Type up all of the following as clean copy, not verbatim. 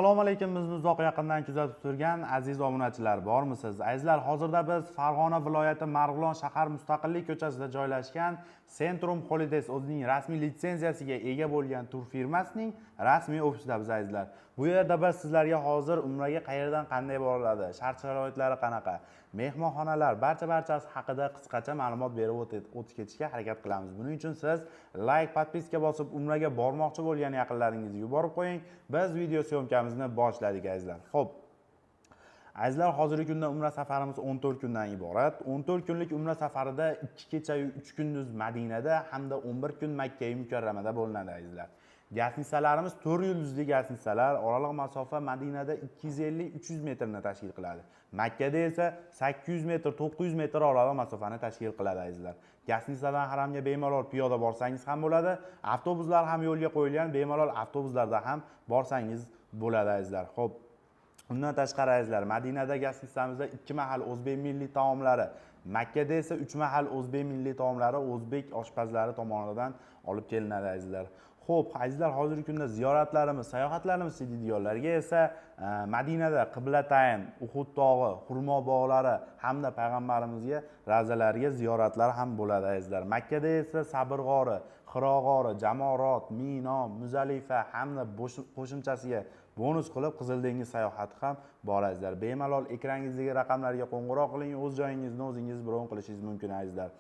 Assalomu alaykum, bizni uzoq yaqindan kuzatib turgan aziz obunachilar bormisiz? Azizlar, hozirda biz Farg'ona viloyati Marg'ilon shahar Mustaqillik ko'chasida joylashgan Centrum Holidays o'zining rasmiy litsenziyasiga ega bo'lgan tur firmasining rasmiy ofisida biz azizlar. Bu yerda biz sizlarga hozir umraga qayerdan qanday boriladi, shart-sharoitlari qanaqa, mehmonxonalar, barchasi haqida qisqacha ma'lumot berib o'tib ketishga harakat qilamiz. Buning uchun siz like, podpiska bosib umraga bormoqchi bo'lgan yaqinlaringizga yuborib qo'ying. Biz video syomkamizni boshladik azizlar. Xo'p. Azizlar, hozirgi kunda umra safarimiz 14 kundan iborat. 14 kunlik umra safarida 2 kecha 3 kunduz Madinada hamda 11 kun Makka mukarramada bo'linadi azizlar. Gastinisalarimiz 4 yulduzli gastinisalar, oraliq masofa Madinada 250-300 metrni tashkil qiladi. Makkada esa 800 metr, 900 metr oraliq masofani tashkil qiladi azizlar. Gastinisadan haramga bemalol piyoda borsangiz ham bo'ladi, avtobuslar ham yo'lga qo'yilgan, bemalol avtobuslarda ham borsangiz bo'ladi azizlar. Xo'p. Undan tashqari azizlar, Madinada gastinisamizda 2 mahal o'zbek milliy taomlari, Makkada esa 3 mahal o'zbek milliy taomlari o'zbek oshpazlari tomonidan olib kelinadi azizlar. Xo'p, azizlar, hozirgi kunda ziyoratlarimiz, sayohatlarimiz diyorlarga esa Madinada Qiblatayn, Uhud tog'i, Xurmo bog'lari hamda payg'ambarimizga ravzalariga ziyoratlar ham bo'ladi azizlar. Makkada esa Sabr g'ori, Hiro g'ori, Jamorot, Mino, Muzalifa hamda qo'shimchasiga bonus qilib Qizil dengiz sayohati ham bor azizlar. Bemalol ekrangingizdagi raqamlarga qo'ng'iroq qiling, o'z joyingizni o'zingiz bron qilishingiz mumkin azizlar.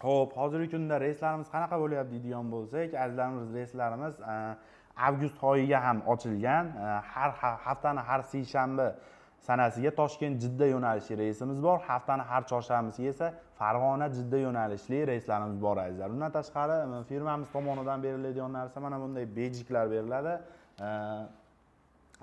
Xo'p, hozirgi kunda reyslarimiz qanaqa bo'lyapti deydigan bo'lsak, azizlarimiz, reyslarimiz avgust oyiga ham ochilgan. Har haftani har seshanba sanasiga Toshkent Jidda yo'nalishli reysimiz bor. Haftani har chorshanbasiga esa Farg'ona Jidda yo'nalishli reyslarimiz bor azizlar. Undan tashqari firmamiz tomonidan beriladigan narsa mana bunday bejiklar beriladi.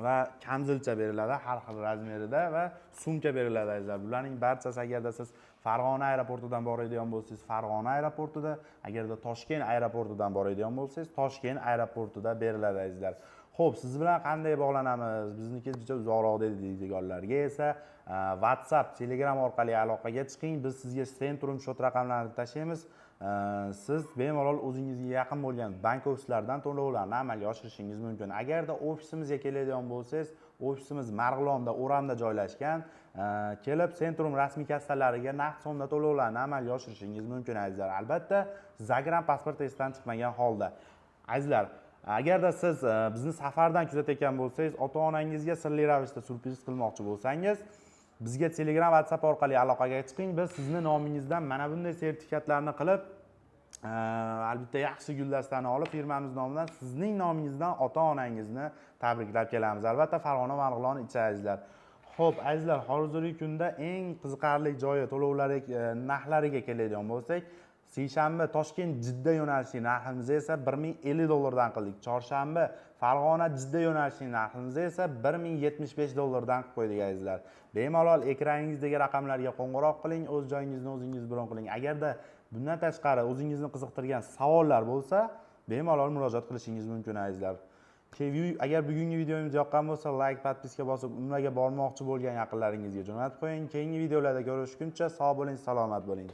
Va kamzilcha beriladi har xil razmerida va sumka beriladi azizlar. Bularning barchasi agarda siz Farg'ona aeroportidan boradigan bo'lsangiz, Farg'ona aeroportida, agarda Toshkent aeroportidan boradigan bo'lsangiz, Toshkent aeroportida beriladi azizlar. Xo'p, siz bilan qanday bog'lanamiz? Bizniki juda uzoqroq deydiganlarga esa WhatsApp, Telegram orqali aloqaga chiqing. Biz sizga Centrum shot raqamlarini tashlaymiz. Siz bemalol o'zingizga yaqin bo'lgan bank ofislaridan to'lovlarni amalga oshirishingiz mumkin. Agarda ofisimizga keladigan bo'lsangiz, ofisimiz Marg'ilonda, O'ramda joylashgan. Kelib Centrum rasmiy kassalariga naqd so'mda to'lovlarni amalga oshirishingiz mumkin azizlar. Albatta, Zagram pasport testdan chiqmagan holda. Azizlar, agarda siz bizni safardan kuzatayotgan bo'lsangiz, ota-onangizga sirli ravishda surpriz qilmoqchi bo'lsangiz, bizga Telegram, WhatsApp orqali aloqaga chiqing. Biz sizni nomingizdan mana bunday sertifikatlarni qilib, albatta yaxshi guldastani olib, firmamiz nomidan sizning nomingizdan ota-onangizni tabriklab kelamiz. Albatta, Farg'ona, Marg'ilon ichi azizlar. Xo'p, azizlar, hozirgi kunda eng qiziqarli joyi to'lovlari narxlariga keladigan bo'lsak, seshanba Toshkent Jidda yo'nalishli narximizni esa $1050 qildik. Chorshanba Farg'ona Jidda yo'nalishli narximizni esa $1075 qilib qo'ydik azizlar. Bemalol ekraningizdagi raqamlarga qo'ng'iroq qiling, o'z joyingizni o'zingiz bron qiling. Agarda bundan tashqari o'zingizni qiziqtirgan savollar bo'lsa, bemalol murojaat qilishingiz mumkin azizlar. Agar bugungi videomiz yoqqan bo'lsa, like, podpiska bosib, umraga bormoqchi bo'lgan yaqinlaringizga jo'natib qo'ying. Keyingi videolarda ko'rishguncha sog' bo'ling, salomat bo'ling.